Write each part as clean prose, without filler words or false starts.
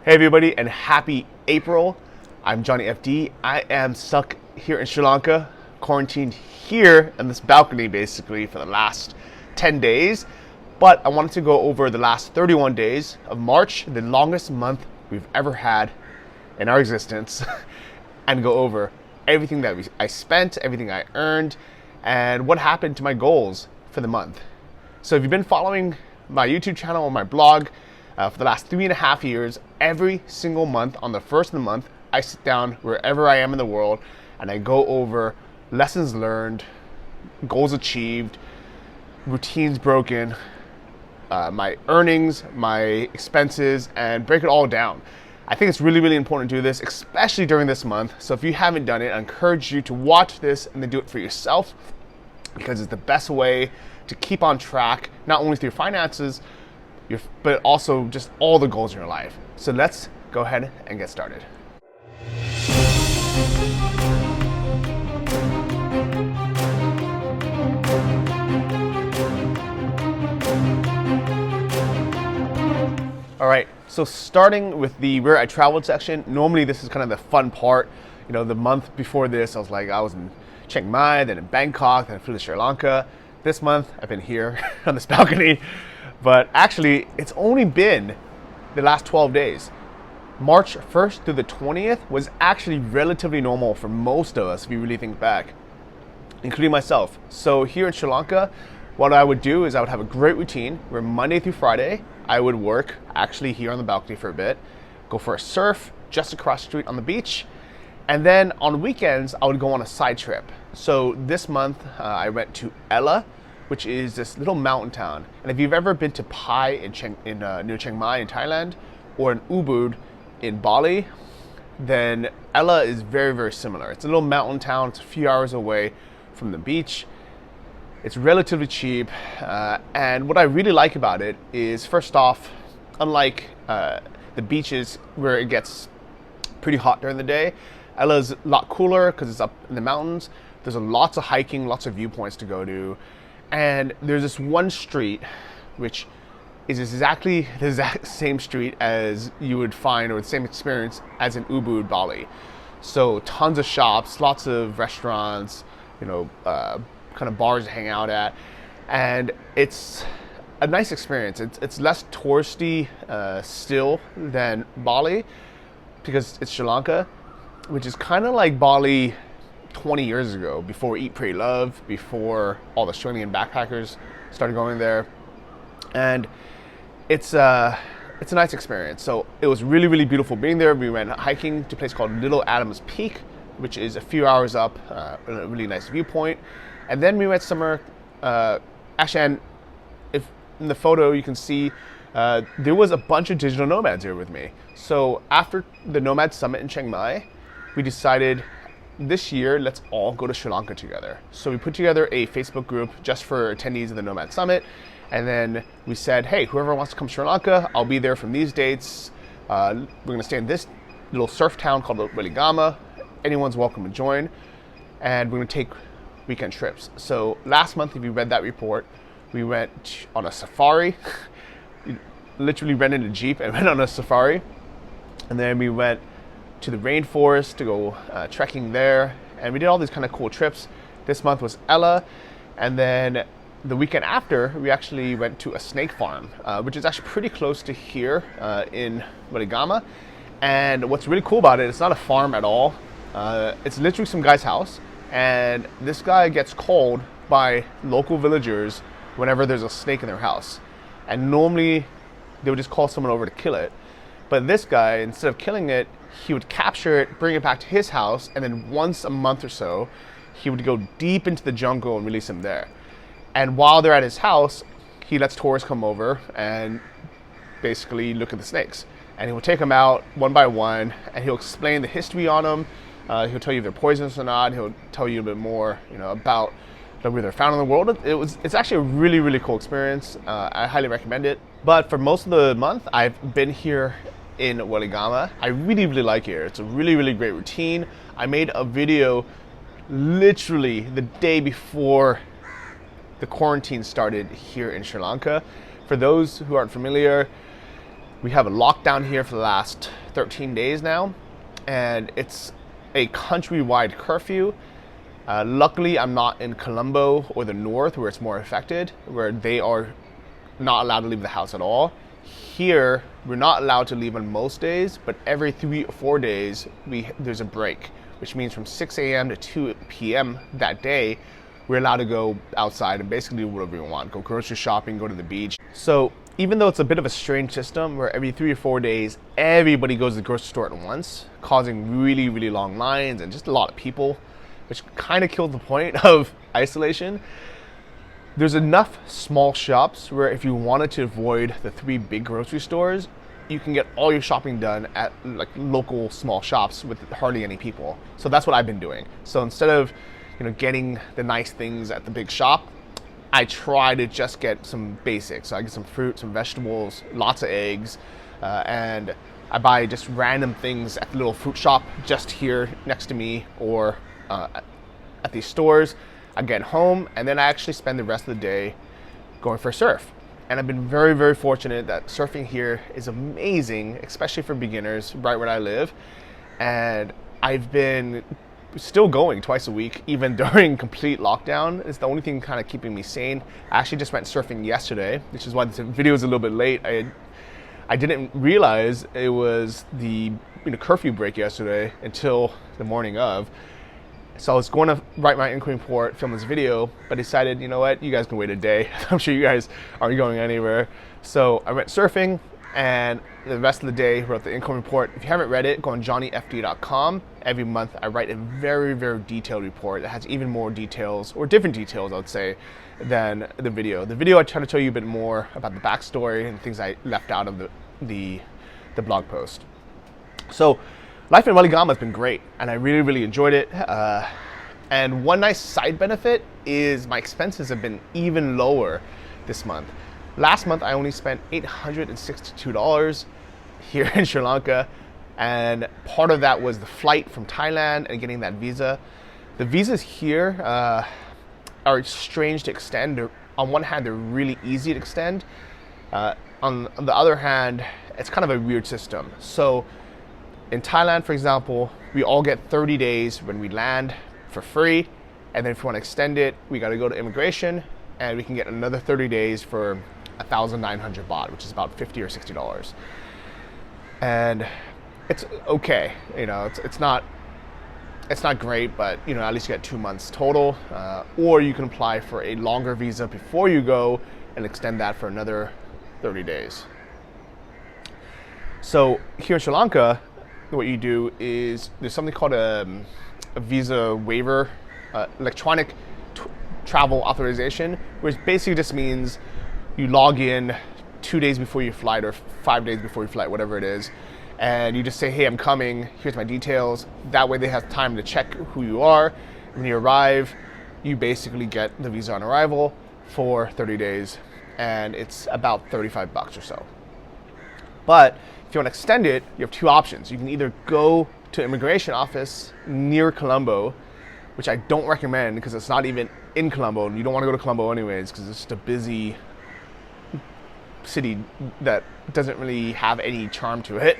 Hey everybody, and happy April. I'm Johnny FD. I am stuck here in Sri Lanka, quarantined here in this balcony basically for the last 10 days. But I wanted to go over the last 31 days of March, the longest month we've ever had in our existence, and go over everything that I spent, everything I earned, and what happened to my goals for the month. So if you've been following my YouTube channel or my blog, for the last 3.5 years, every single month on the first of the month, I sit down wherever I am in the world and I go over lessons learned, goals achieved, routines broken, my earnings, my expenses, and break it all down. I think it's really, really important to do this, especially during this month. So if you haven't done it, I encourage you to watch this and then do it for yourself, because it's the best way to keep on track, not only with your finances, but also just all the goals in your life. So let's go ahead and get started. All right, so starting with the where I traveled section, normally this is kind of the fun part. You know, the month before this, I was in Chiang Mai, then in Bangkok, then I flew to Sri Lanka. This month, I've been here on this balcony. But actually, it's only been the last 12 days. March 1st through the 20th was actually relatively normal for most of us, if you really think back, including myself. So here in Sri Lanka, what I would do is I would have a great routine where Monday through Friday, I would work actually here on the balcony for a bit, go for a surf just across the street on the beach, and then on weekends, I would go on a side trip. So this month, I went to Ella, which is this little mountain town. And if you've ever been to Pai near Chiang Mai in Thailand, or in Ubud in Bali, then Ella is very, very similar. It's a little mountain town. It's a few hours away from the beach. It's relatively cheap. And what I really like about it is, first off, unlike the beaches where it gets pretty hot during the day, Ella's a lot cooler because it's up in the mountains. There's lots of hiking, lots of viewpoints to go to. And there's this one street, which is exactly the exact same street as you would find, or the same experience as in Ubud, Bali. So tons of shops, lots of restaurants, kind of bars to hang out at. And it's a nice experience. It's less touristy still than Bali, because it's Sri Lanka, which is kind of like Bali 20 years ago, before Eat, Pray, Love, before all the Australian backpackers started going there. And it's a nice experience. So it was really, really beautiful being there. We went hiking to a place called Little Adams Peak, which is a few hours up, a really nice viewpoint. And then we went somewhere, actually, and if in the photo you can see, there was a bunch of digital nomads here with me. So after the Nomad Summit in Chiang Mai, we decided this year, let's all go to Sri Lanka together. So we put together a Facebook group just for attendees of the Nomad Summit. And then we said, hey, whoever wants to come to Sri Lanka, I'll be there from these dates. We're going to stay in this little surf town called Weligama. Anyone's welcome to join. And we're going to take weekend trips. So last month, if you read that report, we went on a safari. We literally rented a Jeep and went on a safari. And then we went to the rainforest to go trekking there, and we did all these kind of cool trips. This month was Ella, and then the weekend after, we actually went to a snake farm, which is actually pretty close to here in Weligama. And what's really cool about it, it's not a farm at all. It's literally some guy's house, and this guy gets called by local villagers whenever there's a snake in their house. And normally, they would just call someone over to kill it. But this guy, instead of killing it, he would capture it, bring it back to his house, and then once a month or so, he would go deep into the jungle and release him there. And while they're at his house, he lets tourists come over and basically look at the snakes. And he will take them out one by one, and he'll explain the history on them. He'll tell you if they're poisonous or not. He'll tell you a bit more, about where they're found in the world. It's actually a really, really cool experience. I highly recommend it. But for most of the month, I've been here in Weligama. I really, really like it. It's a really, really great routine. I made a video literally the day before the quarantine started here in Sri Lanka. For those who aren't familiar, we have a lockdown here for the last 13 days now, and it's a countrywide curfew. Luckily, I'm not in Colombo or the north where it's more affected, where they are not allowed to leave the house at all. Here, we're not allowed to leave on most days, but every 3 or 4 days, there's a break, which means from 6 a.m. to 2 p.m. that day, we're allowed to go outside and basically do whatever we want. Go grocery shopping, go to the beach. So even though it's a bit of a strange system where every 3 or 4 days, everybody goes to the grocery store at once, causing really, really long lines and just a lot of people, which kind of killed the point of isolation. There's enough small shops where if you wanted to avoid the 3 big grocery stores, you can get all your shopping done at like local small shops with hardly any people. So that's what I've been doing. So instead of getting the nice things at the big shop, I try to just get some basics. So I get some fruit, some vegetables, lots of eggs, and I buy just random things at the little fruit shop just here next to me or at these stores. I get home and then I actually spend the rest of the day going for a surf. And I've been very, very fortunate that surfing here is amazing, especially for beginners right where I live. And I've been still going twice a week, even during complete lockdown. It's the only thing kind of keeping me sane. I actually just went surfing yesterday, which is why this video is a little bit late. I didn't realize it was the curfew break yesterday until the morning of. So I was going to write my inquiry report, film this video, but decided, you know what, you guys can wait a day. I'm sure you guys aren't going anywhere. So I went surfing and the rest of the day wrote the inquiry report. If you haven't read it, go on johnnyfd.com. Every month I write a very, very detailed report that has even more details, or different details I would say, than the video. The video I try to tell you a bit more about the backstory and things I left out of the blog post. So life in Waligama has been great, and I really, really enjoyed it. And one nice side benefit is my expenses have been even lower this month. Last month, I only spent $862 here in Sri Lanka, and part of that was the flight from Thailand and getting that visa. The visas here are strange to extend. On one hand, they're really easy to extend. On the other hand, it's kind of a weird system. So in Thailand, for example, we all get 30 days when we land for free. And then if we want to extend it, we got to go to immigration and we can get another 30 days for 1,900 baht, which is about $50 or $60. And it's okay. It's not great, but at least you get 2 months total. Or you can apply for a longer visa before you go and extend that for another 30 days. So here in Sri Lanka, what you do is there's something called a visa waiver, electronic travel authorization, which basically just means you log in 2 days before your flight or 5 days before your flight, whatever it is, and you just say, hey, I'm coming, here's my details. That way they have time to check who you are. When you arrive, you basically get the visa on arrival for 30 days, and it's about $35 or so. But if you want to extend it, you have 2 options. You can either go to immigration office near Colombo, which I don't recommend because it's not even in Colombo, and you don't want to go to Colombo anyways because it's just a busy city that doesn't really have any charm to it.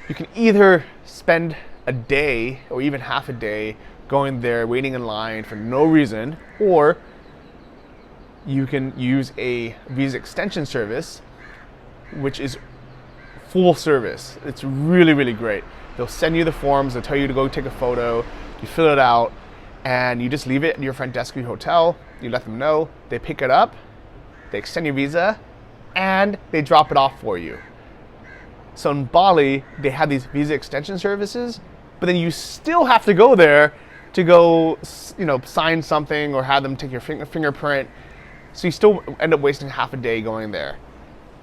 You can either spend a day or even half a day going there, waiting in line for no reason, or you can use a visa extension service, which is full service. It's really, really great. They'll send you the forms, they'll tell you to go take a photo, you fill it out, and you just leave it at your front desk of your hotel. You let them know, they pick it up, they extend your visa, and they drop it off for you. So in Bali, they have these visa extension services, but then you still have to go there to go, sign something or have them take your fingerprint. So you still end up wasting half a day going there.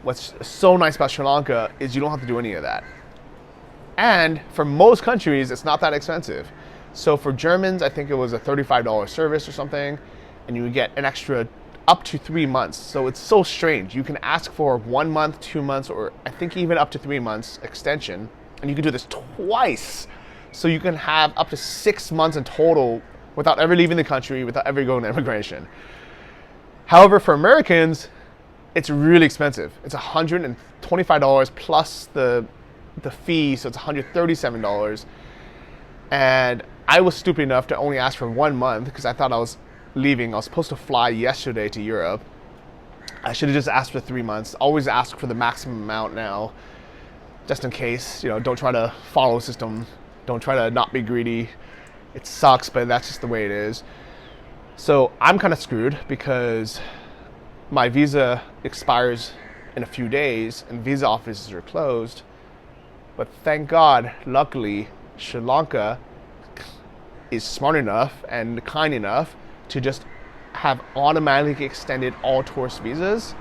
What's so nice about Sri Lanka is you don't have to do any of that. And for most countries, it's not that expensive. So for Germans, I think it was a $35 service or something, and you would get an extra up to 3 months. So it's so strange. You can ask for 1 month, 2 months, or I think even up to 3 months extension, and you can do this twice. So you can have up to 6 months in total without ever leaving the country, without ever going to immigration. However, for Americans, it's really expensive. It's $125 plus the the fee, so it's $137. And I was stupid enough to only ask for 1 month because I thought I was leaving. I was supposed to fly yesterday to Europe. I should have just asked for 3 months. Always ask for the maximum amount now, just in case. Don't try to follow a system. Don't try to not be greedy. It sucks, but that's just the way it is. So I'm kind of screwed because my visa expires in a few days and visa offices are closed. But thank God, luckily, Sri Lanka is smart enough and kind enough to just have automatically extended all tourist visas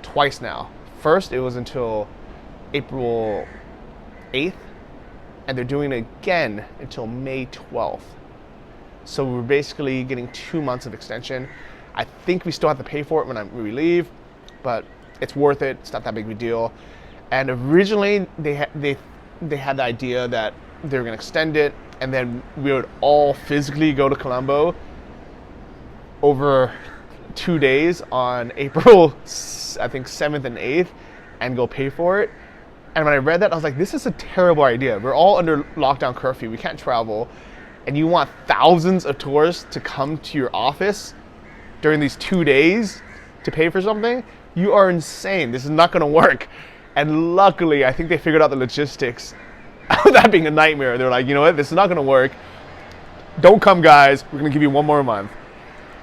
twice now. First, it was until April 8th, and they're doing it again until May 12th. So we're basically getting 2 months of extension. I think we still have to pay for it when we leave, but it's worth it. It's not that big of a deal. And originally, they had the idea that they were going to extend it, and then we would all physically go to Colombo over 2 days on April, I think, 7th and 8th, and go pay for it. And when I read that, I was like, this is a terrible idea. We're all under lockdown curfew. We can't travel. And you want thousands of tourists to come to your office during these 2 days to pay for something? You are insane. This is not going to work. And luckily, I think they figured out the logistics of that being a nightmare. They're like, you know what? This is not going to work. Don't come, guys. We're going to give you 1 more month.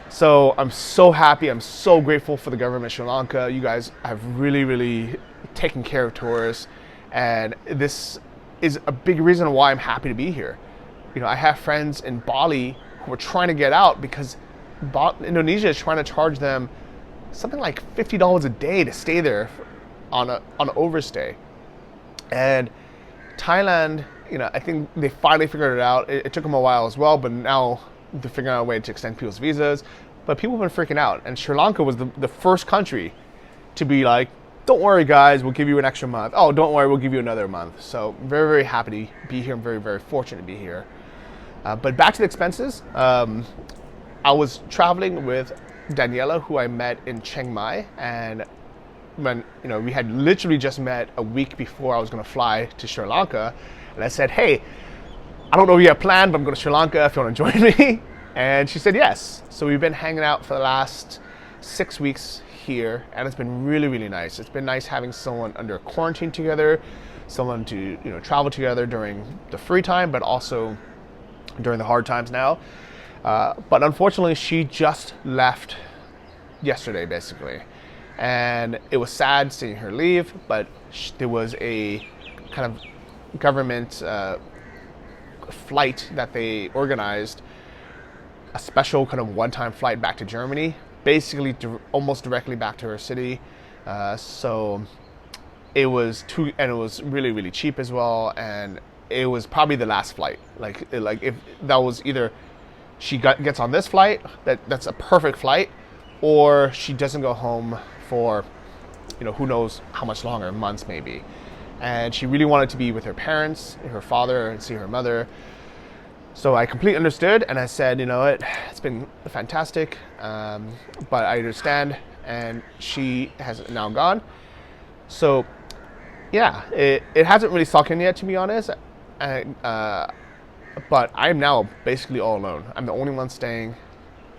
So I'm so happy. I'm so grateful for the government of Sri Lanka. You guys have really, really taken care of tourists. And this is a big reason why I'm happy to be here. I have friends in Bali who are trying to get out because Indonesia is trying to charge them something like $50 a day to stay there on an overstay. And Thailand, I think they finally figured it out. It took them a while as well, but now they're figuring out a way to extend people's visas. But people have been freaking out. And Sri Lanka was the first country to be like, don't worry, guys, we'll give you an extra month. Oh, don't worry, we'll give you another month. So very, very happy to be here. I'm very, very fortunate to be here. But back to the expenses. I was traveling with Daniela, who I met in Chiang Mai, and when we had literally just met a week before I was going to fly to Sri Lanka, and I said, hey, I don't know if you have planned, but I'm going to Sri Lanka if you want to join me. And she said yes. So we've been hanging out for the last 6 weeks here, and it's been really, really nice. It's been nice having someone under quarantine together, someone to travel together during the free time, but also during the hard times now. But unfortunately, she just left yesterday, basically. And it was sad seeing her leave, but there was a kind of government flight that they organized, a special kind of one-time flight back to Germany, basically almost directly back to her city. So it was and it was really, really cheap as well, and it was probably the last flight. Like if that was either she gets on this flight, that's a perfect flight, or she doesn't go home for who knows how much longer, months maybe. And she really wanted to be with her parents, her father, and see her mother. So I completely understood, and I said, it's been fantastic, but I understand, and she has now gone. So yeah, it hasn't really sunk in yet, to be honest. But I'm now basically all alone. I'm the only one staying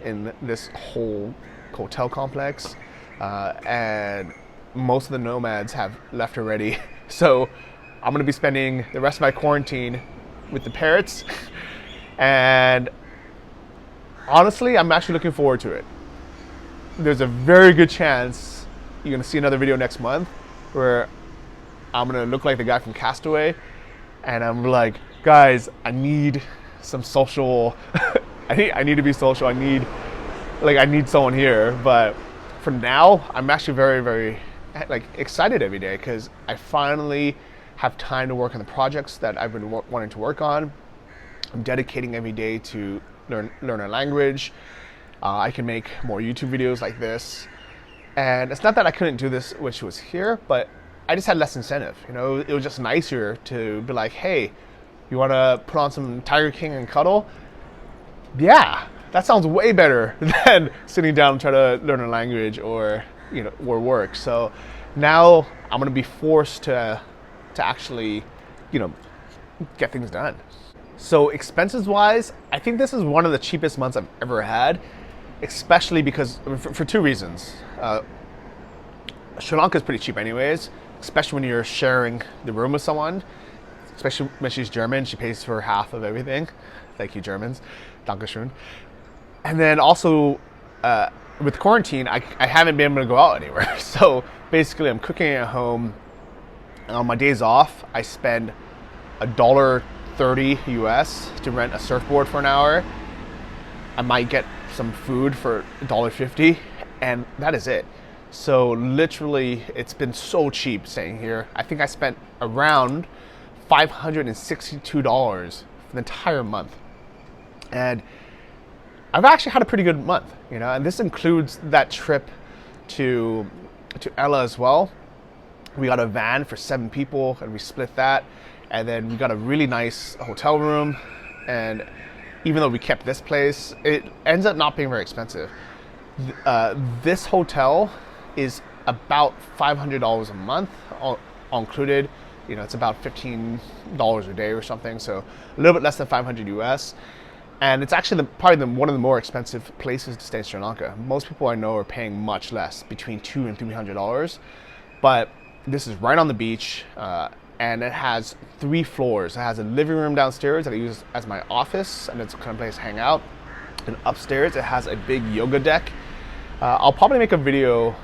in this whole hotel complex, and most of the nomads have left already. So I'm gonna be spending the rest of my quarantine with the parrots, and honestly, I'm actually looking forward to it. There's a very good chance you're gonna see another video next month where I'm gonna look like the guy from Castaway, and I'm like, guys, I need some social. I need to be social. I need someone here. But for now, I'm actually very, very excited every day because I finally have time to work on the projects that I've been wanting to work on. I'm dedicating every day to learn a language. I can make more YouTube videos like this, and it's not that I couldn't do this when she was here, but I just had less incentive. It was just nicer to be like, hey, you want to put on some Tiger King and cuddle? Yeah, that sounds way better than sitting down and trying to learn a language or work. So now I'm going to be forced to to actually, get things done. So expenses wise, I think this is one of the cheapest months I've ever had, especially because for two reasons. Sri Lanka is pretty cheap anyways, especially when you're sharing the room with someone, especially when she's German. She pays for half of everything. Thank you, Germans. Dankeschön. And then also, with quarantine, I haven't been able to go out anywhere. So basically, I'm cooking at home. And on my days off, I spend $1.30 US to rent a surfboard for an hour. I might get some food for $1.50, and that is it. So literally, it's been so cheap staying here. I think I spent around $562 for the entire month. And I've actually had a pretty good month, and this includes that trip to Ella as well. We got a van for 7 people and we split that. And then we got a really nice hotel room. And even though we kept this place, it ends up not being very expensive. This hotel is about $500 a month, all included. It's about $15 a day or something. So a little bit less than 500 US. And it's actually probably one of the more expensive places to stay in Sri Lanka. Most people I know are paying much less, between $200 and $300. But this is right on the beach, and it has 3 floors. It has a living room downstairs that I use as my office, and it's a kind of place to hang out. And upstairs, it has a big yoga deck. I'll probably make a video.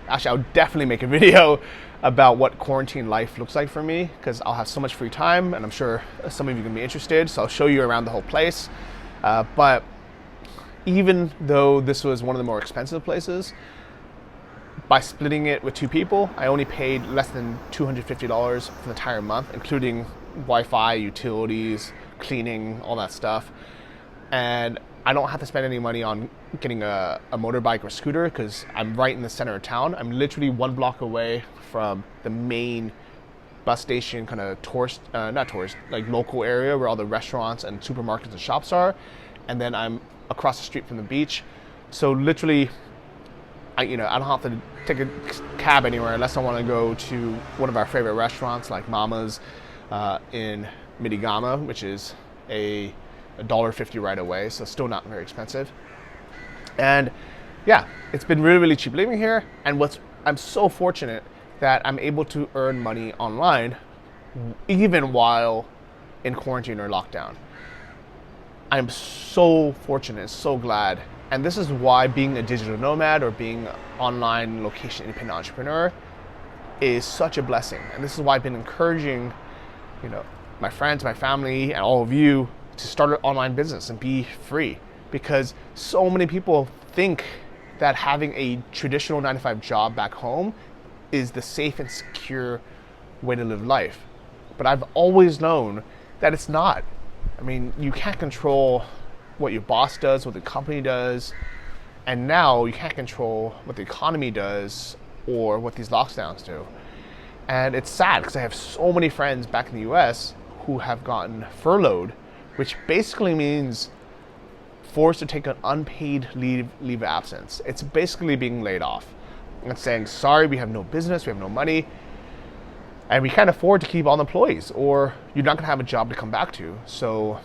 Actually, I'll definitely make a video about what quarantine life looks like for me, because I'll have so much free time, and I'm sure some of you are going to be interested. So I'll show you around the whole place. But even though this was one of the more expensive places, by splitting it with 2 people, I only paid less than $250 for the entire month, including Wi-Fi, utilities, cleaning, all that stuff. And I don't have to spend any money on getting a motorbike or scooter, because I'm right in the center of town. I'm literally 1 block away from the main bus station, kind of like local area where all the restaurants and supermarkets and shops are. And then I'm across the street from the beach. So literally, I don't have to take a cab anywhere unless I want to go to one of our favorite restaurants like Mama's in Midigama, which is a $1.50 right away. So still not very expensive. And yeah, it's been really, really cheap living here. And I'm so fortunate that I'm able to earn money online even while in quarantine or lockdown. I'm so fortunate, so glad. And this is why being a digital nomad or being an online location independent entrepreneur is such a blessing. And this is why I've been encouraging, my friends, my family, and all of you to start an online business and be free. Because so many people think that having a traditional 9-to-5 job back home is the safe and secure way to live life. But I've always known that it's not. I mean, you can't control what your boss does, what the company does, and now you can't control what the economy does or what these lockdowns do. And it's sad because I have so many friends back in the US who have gotten furloughed, which basically means forced to take an unpaid leave of absence. It's basically being laid off and saying, sorry, we have no business, we have no money, and we can't afford to keep all the employees, or you're not going to have a job to come back to. So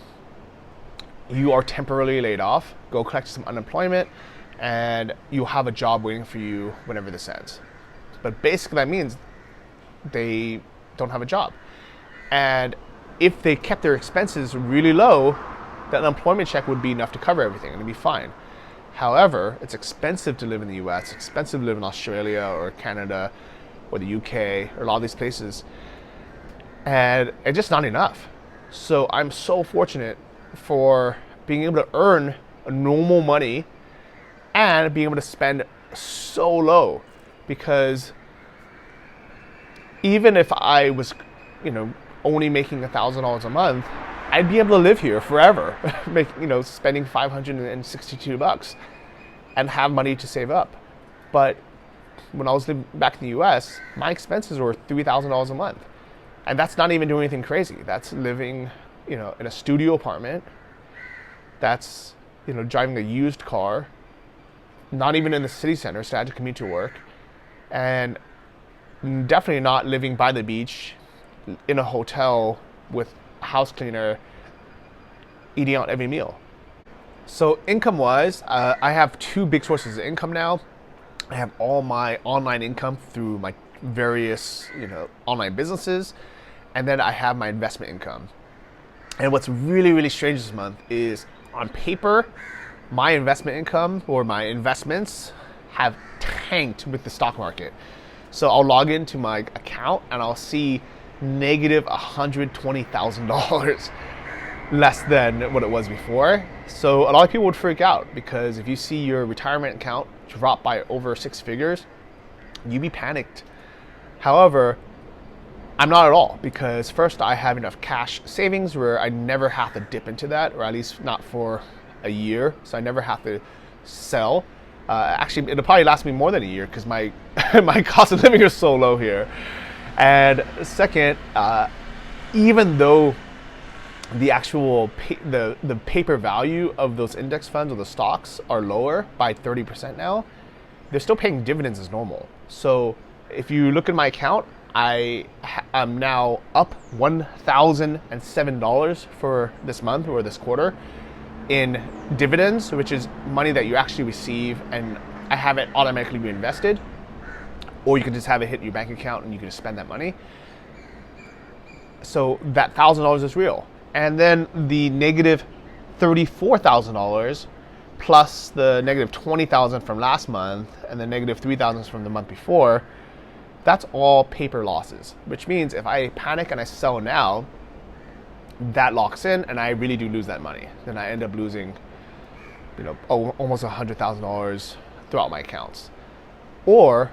you are temporarily laid off, go collect some unemployment, and you'll have a job waiting for you whenever this ends. But basically that means they don't have a job. And if they kept their expenses really low, that unemployment check would be enough to cover everything and it'd be fine. However, it's expensive to live in the US, it's expensive to live in Australia or Canada or the UK or a lot of these places. And it's just not enough. So I'm so fortunate for being able to earn normal money and being able to spend so low, because even if I was, only making $1,000 a month, I'd be able to live here forever, spending $562 and have money to save up. But when I was living back in the US, my expenses were $3,000 a month. And that's not even doing anything crazy. That's living, in a studio apartment. That's, driving a used car, not even in the city center, so I had to commute to work. And definitely not living by the beach in a hotel with a house cleaner eating out every meal. So income-wise, I have two big sources of income now. I have all my online income through my various, online businesses, and then I have my investment income. And what's really, really strange this month is, on paper, my investment income or my investments have tanked with the stock market. So I'll log into my account and I'll see negative $120,000 less than what it was before. So a lot of people would freak out, because if you see your retirement account drop by over 6 figures, you'd be panicked. However, I'm not at all, because first, I have enough cash savings where I never have to dip into that, or at least not for a year. So I never have to sell. Actually, it'll probably last me more than a year, because my my cost of living is so low here. And second, even though the actual the paper value of those index funds or the stocks are lower by 30% now, they're still paying dividends as normal. So if you look at my account, I am now up $1,007 for this month or this quarter in dividends, which is money that you actually receive, and I have it automatically reinvested, or you can just have it hit your bank account and you can just spend that money. So that $1,000 is real. And then the negative $34,000 plus the negative $20,000 from last month and the negative $3,000 from the month before, that's all paper losses, which means if I panic and I sell now, that locks in and I really do lose that money. Then I end up losing, almost $100,000 throughout my accounts. Or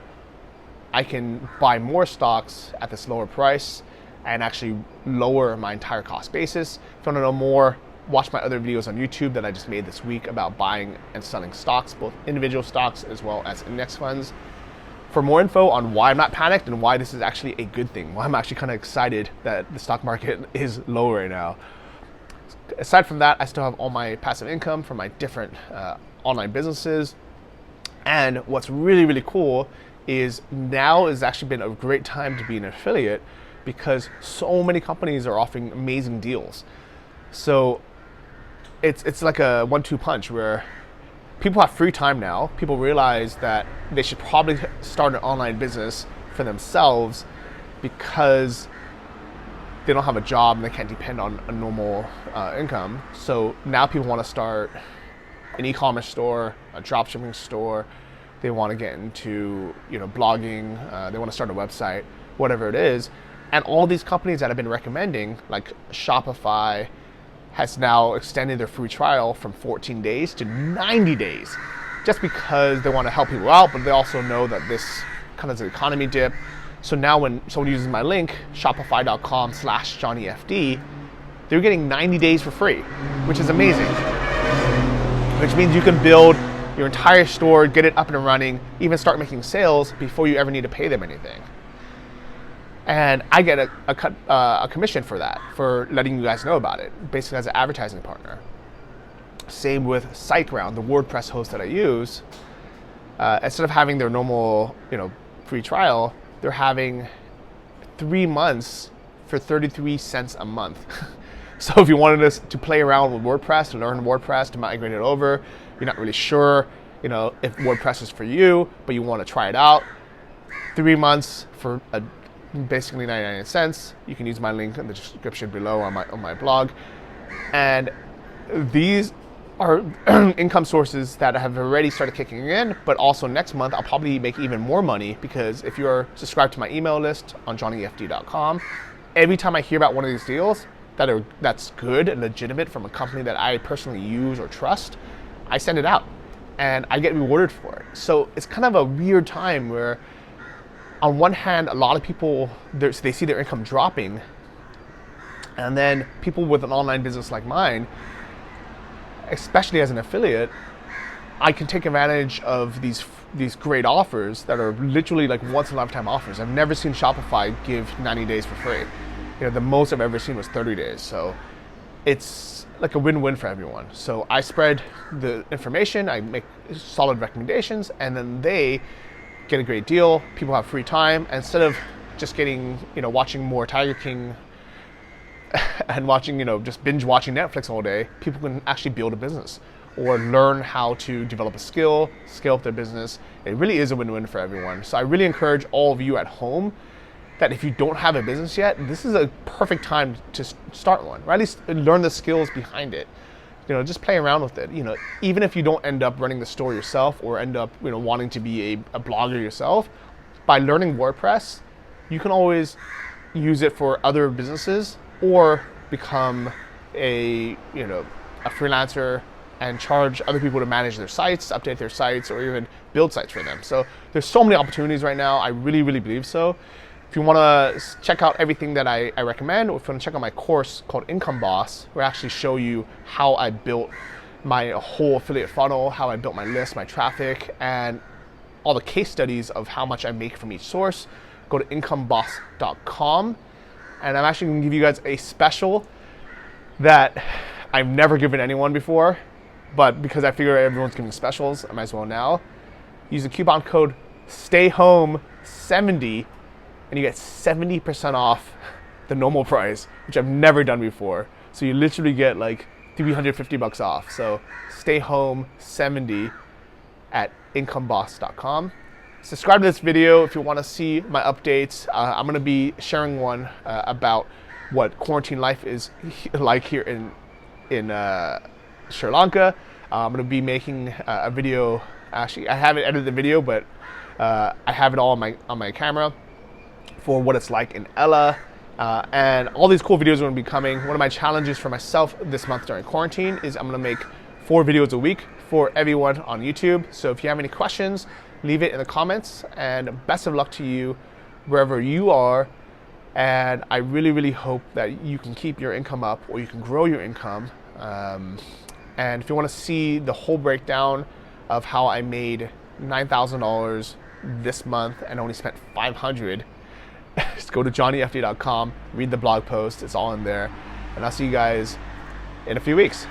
I can buy more stocks at this lower price and actually lower my entire cost basis. If you want to know more, watch my other videos on YouTube that I just made this week about buying and selling stocks, both individual stocks as well as index funds. For more info on why I'm not panicked and why this is actually a good thing, why I'm actually kind of excited that the stock market is low right now. Aside from that, I still have all my passive income from my different online businesses. And what's really, really cool is now has actually been a great time to be an affiliate, because so many companies are offering amazing deals. So it's like a 1-2 punch where people have free time now. People realize that they should probably start an online business for themselves, because they don't have a job and they can't depend on a normal income. So now people want to start an e-commerce store, a dropshipping store. They want to get into blogging. They want to start a website, whatever it is. And all these companies that I've been recommending, like Shopify, has now extended their free trial from 14 days to 90 days, just because they want to help people out, but they also know that this kind of is an economy dip. So now when someone uses my link, shopify.com/JohnnyFD, they're getting 90 days for free, which is amazing. Which means you can build your entire store, get it up and running, even start making sales before you ever need to pay them anything. And I get a commission for that, for letting you guys know about it, basically as an advertising partner. Same with SiteGround, the WordPress host that I use. Instead of having their normal, free trial, they're having 3 months for 33 cents a month. So if you wanted us to play around with WordPress, to learn WordPress, to migrate it over, you're not really sure, if WordPress is for you, but you want to try it out, 3 months for basically 99 cents. You can use my link in the description below on my blog. And these are income sources that have already started kicking in, but also next month I'll probably make even more money, because if you're subscribed to my email list on johnnyfd.com, every time I hear about one of these deals that's good and legitimate from a company that I personally use or trust, I send it out and I get rewarded for it. So it's kind of a weird time where, on one hand, a lot of people, they see their income dropping, and then people with an online business like mine, especially as an affiliate, I can take advantage of these great offers that are literally like once in a lifetime offers. I've never seen Shopify give 90 days for free. The most I've ever seen was 30 days. So it's like a win-win for everyone. So I spread the information, I make solid recommendations, and then they get a great deal. People have free time. Instead of just getting, watching more Tiger King and watching, just binge watching Netflix all day, people can actually build a business or learn how to develop a skill, scale up their business. It really is a win-win for everyone. So I really encourage all of you at home that if you don't have a business yet, this is a perfect time to start one, or at least learn the skills behind it. Just play around with it. Even if you don't end up running the store yourself or end up, wanting to be a blogger yourself, by learning WordPress, you can always use it for other businesses or become a freelancer and charge other people to manage their sites, update their sites, or even build sites for them. So there's so many opportunities right now. I really, really believe so. If you want to check out everything that I recommend, or if you want to check out my course called Income Boss, where I actually show you how I built my whole affiliate funnel, how I built my list, my traffic, and all the case studies of how much I make from each source, go to incomeboss.com. And I'm actually going to give you guys a special that I've never given anyone before, but because I figure everyone's giving specials, I might as well now. Use the coupon code STAYHOME70 and you get 70% off the normal price, which I've never done before. So you literally get like $350 off. So STAYHOME70 at incomeboss.com. Subscribe to this video if you want to see my updates. I'm going to be sharing one about what quarantine life is like here in Sri Lanka. I'm going to be making a video. Actually, I haven't edited the video, but I have it all on my camera for what it's like in Ella. And all these cool videos are going to be coming. One of my challenges for myself this month during quarantine is I'm going to make 4 videos a week for everyone on YouTube. So if you have any questions, leave it in the comments, and best of luck to you wherever you are. And I really, really hope that you can keep your income up, or you can grow your income. And if you want to see the whole breakdown of how I made $9,000 this month and only spent $500, just go to johnnyfd.com, read the blog post, it's all in there. And I'll see you guys in a few weeks.